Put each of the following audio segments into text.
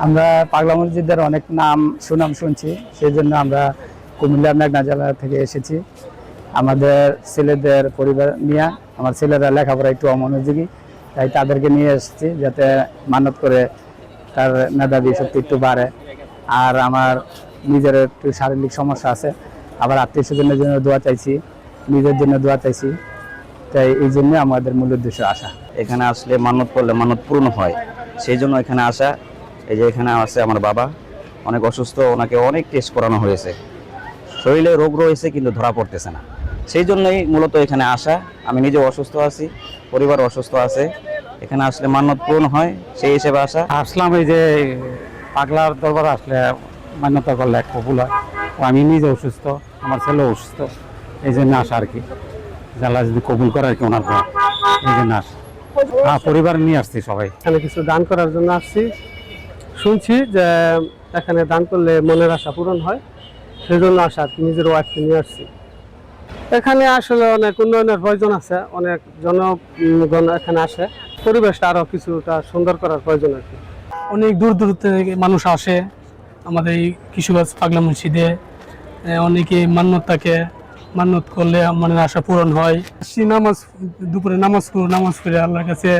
আমরা পাগলা মসজিদের অনেক নাম সুনাম শুনছি, সেই জন্য আমরা কুমিল্লা মেঘনা জেলা থেকে এসেছি। আমাদের ছেলেদের পরিবার নিয়ে, আমার ছেলেরা লেখাপড়া একটু অমনোযোগী, তাই তাদেরকে নিয়ে এসেছি যাতে মানত করে তার মেধাবী শক্তি একটু বাড়ে। আর আমার নিজের একটু শারীরিক সমস্যা আছে, আবার আত্মীয় স্বজনের জন্য দোয়া চাইছি, নিজের জন্য দোয়া চাইছি। তাই এই জন্য আমাদের মূল উদ্দেশ্য আসা। এখানে আসলে মানত করলে মানত পূর্ণ হয়, সেই জন্য এখানে আসা। এই যে এখানে আছে আমার বাবা, অনেক অসুস্থ, ওনাকে অনেক টেস্ট করানো হয়েছে, শরীরে রোগ রয়েছে কিন্তু ধরা পড়তেছে না, সেই জন্যই মূলত এখানে আসা। আমি নিজেও অসুস্থ আছি, পরিবার অসুস্থ আছে, এখানে আসলে মানত পূর্ণ হয়, সেই হিসেবে আসা। আসলাম এই যে পাগলার দরবার আসলে মান্যতা করলে কবুল হয়। আমি নিজে অসুস্থ, আমার ছেলেও অসুস্থ, এই জন্য আসা আর কি। যারা যদি কবুল করে আর কি ওনার দোয়া, এই জন্য আসা। হ্যাঁ, পরিবার নিয়ে আসছি সবাই। এখানে কিছু দান করার জন্য আসছি। শুনছি যে এখানে দান করলে মনের আশা পূরণ হয়, সেই জন্য আসা আর কি। নিজের ওয়াইফকে নিয়ে আসছি। এখানে আসলে অনেক উন্নয়নের প্রয়োজন আছে, অনেক জনগণ এখানে আসে, পরিবেশটা আরও কিছুটা সুন্দর করার প্রয়োজন আর কি। অনেক দূর দূর থেকে মানুষ আসে আমাদের এই কিশোরগঞ্জ পাগলা মসজিদে। অনেকে মান্যত থাকে, মান্যত করলে মনের আশা পূরণ হয়। নামাজ দুপুরে নামাজ পড়ে আল্লাহর কাছে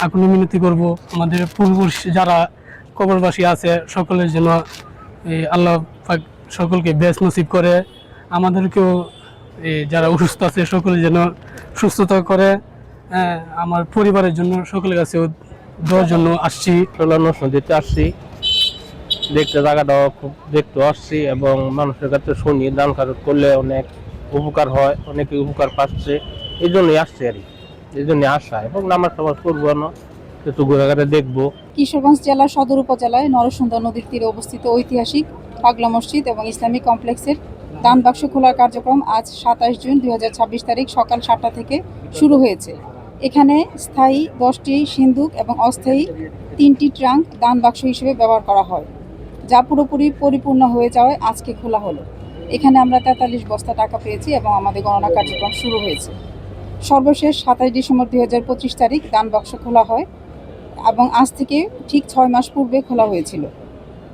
আকুল মিনতি করব, আমাদের পূর্বপুরুষ যারা কবরবাসী আছে সকলের জন্য আল্লাহ পাক সকলকে বেশ নসিব করে, আমাদেরকেও যারা অসুস্থ আছে সকলের জন্য সুস্থতা করে। আমার পরিবারের জন্য সকলের কাছে দেওয়ার জন্য আসছি। নদীতে আসছি, দেখতে জায়গাটাও খুব দেখতে আসছি, এবং মানুষের কাছে শুনি দান খরচ করলে অনেক উপকার হয়, অনেকে উপকার পাচ্ছে, এই জন্যই আসছে আর কি। এই জন্য আসা এবং নামাজ টামাজ করবো না, একটু ঘুরে ঘুরে দেখবো। কিশোরগঞ্জ জেলার সদর উপজেলায় নরসুন্দর নদীর তীরে অবস্থিত ঐতিহাসিক পাগলা মসজিদ এবং ইসলামিক কমপ্লেক্সের দান বাক্স খোলার কার্যক্রম আজ 27 জুন 2026 তারিখ সকাল 7টা থেকে শুরু হয়েছে। এখানে স্থায়ী 10টি সিন্দুক এবং অস্থায়ী 3টি ট্রাঙ্ক দান বাক্স হিসেবে ব্যবহার করা হয়, যা পুরোপুরি পরিপূর্ণ হয়ে যাওয়ায় আজকে খোলা হলো। এখানে আমরা 43 বস্তা টাকা পেয়েছি এবং আমাদের গণনা কার্যক্রম শুরু হয়েছে। সর্বশেষ 27 ডিসেম্বর 2025 তারিখ দান বাক্স খোলা হয় এবং আজ থেকে ঠিক 6 মাস পূর্বে খোলা হয়েছিল।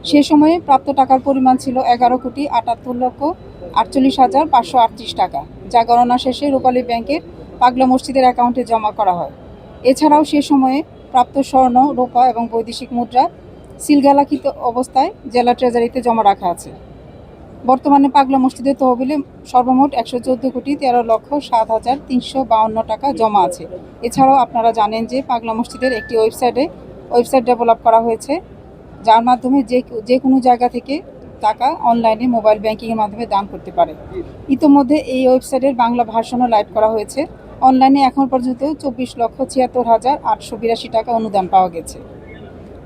সে সময়ে প্রাপ্ত টাকার পরিমাণ ছিল 11,78,48,538 টাকা, যা গণনা শেষে রূপালী ব্যাংকের পাগলা মসজিদের অ্যাকাউন্টে জমা করা হয়। এছাড়াও সে সময়ে প্রাপ্ত স্বর্ণ, রূপা এবং বৈদেশিক মুদ্রা সিলগালাকৃত অবস্থায় জেলা ট্রেজারিতে জমা রাখা আছে। বর্তমানে পাগলা মসজিদের তহবিলে সর্বমোট 114,13,7,352 টাকা জমা আছে। এছাড়াও আপনারা জানেন যে পাগলা মসজিদের একটি ওয়েবসাইট ডেভেলপ করা হয়েছে, যার মাধ্যমে যে কোনো জায়গা থেকে টাকা অনলাইনে মোবাইল ব্যাংকিংয়ের মাধ্যমে দান করতে পারে। ইতোমধ্যে এই ওয়েবসাইটের বাংলা ভার্সনও লাইভ করা হয়েছে। অনলাইনে এখন পর্যন্ত 24,76,882 টাকা অনুদান পাওয়া গেছে।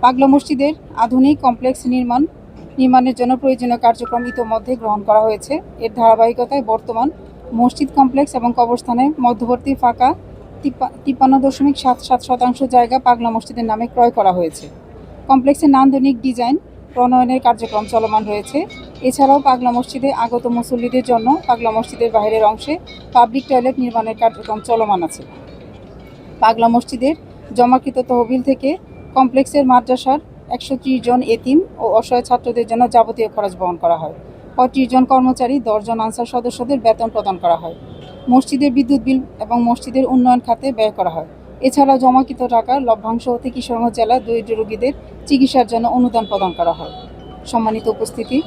পাগলা মসজিদের আধুনিক কমপ্লেক্স নির্মাণের জন্য প্রয়োজনীয় কার্যক্রম ইতোমধ্যে গ্রহণ করা হয়েছে। এর ধারাবাহিকতায় বর্তমান মসজিদ কমপ্লেক্স এবং কবরস্থানের মধ্যবর্তী ফাঁকা 53.77% জায়গা পাগলা মসজিদের নামে ক্রয় করা হয়েছে। কমপ্লেক্সের নান্দনিক ডিজাইন প্রণয়নের কার্যক্রম চলমান রয়েছে। এছাড়াও পাগলা মসজিদে আগত মুসল্লিদের জন্য পাগলা মসজিদের বাইরের অংশে পাবলিক টয়লেট নির্মাণের কার্যক্রম চলমান আছে। পাগলা মসজিদের জমাকৃত তহবিল থেকে কমপ্লেক্সের মাদ্রাসার 130 জন এতিম ও অসহায় ছাত্রদের জন্য যাবতীয় খরচ বহন করা হয়। 35 জন কর্মচারী, 10 জন আনসার সদস্যদের বেতন প্রদান করা হয়। মসজিদের বিদ্যুৎ বিল এবং মসজিদের উন্নয়ন খাতে ব্যয় করা হয়। এছাড়াও জমাকৃত টাকার লভ্যাংশ হতে কিশোরগঞ্জ জেলার দরিদ্র রোগীদের চিকিৎসার জন্য অনুদান প্রদান করা হয়। সম্মানিত উপস্থিতি,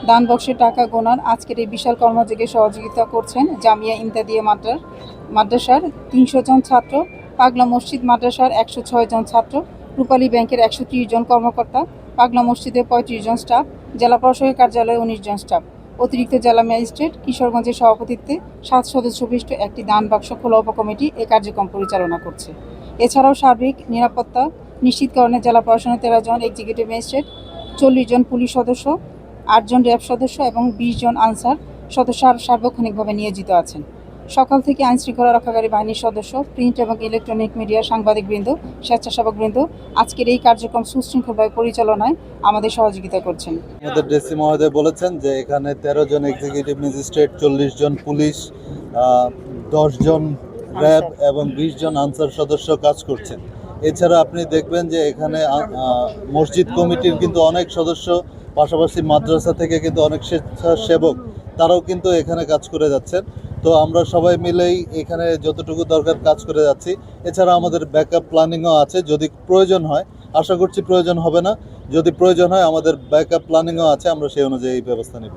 দান বক্সের টাকা গোনার আজকের এই বিশাল কর্মযোগে সহযোগিতা করছেন জামিয়া ইমদাদিয়া মাদ্রাসার 300 জন ছাত্র, পাগলা মসজিদ মাদ্রাসার 106 জন ছাত্র, রূপালী ব্যাংকের 130 জন কর্মকর্তা, পাগলা মসজিদের 35 জন স্টাফ, জেলা প্রশাসকের কার্যালয়ে 19 জন স্টাফ, অতিরিক্ত জেলা ম্যাজিস্ট্রেট কিশোরগঞ্জের সভাপতিত্বে 7 সদস্য বিশিষ্ট একটি দান বাক্স খোলা উপকমিটি এই কার্যক্রম পরিচালনা করছে। এছাড়াও সার্বিক নিরাপত্তা নিশ্চিতকরণে জেলা প্রশাসনের 13 জন এক্সিকিউটিভ ম্যাজিস্ট্রেট, 40 জন পুলিশ সদস্য, 8 জন র্যাব সদস্য এবং 20 জন আনসার সদস্য সার্বক্ষণিকভাবে নিয়োজিত আছেন। সকাল থেকে আইনশৃঙ্খলা রক্ষাকারী বাহিনীর সদস্য, প্রিন্ট এবং ইলেকট্রনিক মিডিয়ার সাংবাদিকবৃন্দ, স্বেচ্ছাসেবকবৃন্দ আজকের এই কার্যক্রম সুশৃঙ্খলভাবে পরিচালনায় আমাদের সহযোগিতা করছেন। আমাদের ডিসি মহোদয় বলেছেন যে এখানে 13 জন এক্সিকিউটিভ ম্যাজিস্ট্রেট, 40 জন পুলিশ, 10 জন র্যাব এবং 20 জন আনসার সদস্য কাজ করছেন। এছাড়া আপনি দেখবেন যে এখানে মসজিদ কমিটির কিন্তু অনেক সদস্য, পাশাপাশি মাদ্রাসা থেকে কিন্তু অনেক স্বেচ্ছাসেবক তারাও কিন্তু এখানে কাজ করে যাচ্ছেন। তো আমরা সবাই মিলেই এখানে যতটুকু দরকার কাজ করে যাচ্ছি। এছাড়া আমাদের ব্যাকআপ প্ল্যানিংও আছে, যদি প্রয়োজন হয়, আশা করছি প্রয়োজন হবে না, যদি প্রয়োজন হয় আমাদের ব্যাকআপ প্ল্যানিংও আছে, আমরা সেই অনুযায়ী ব্যবস্থা নেব।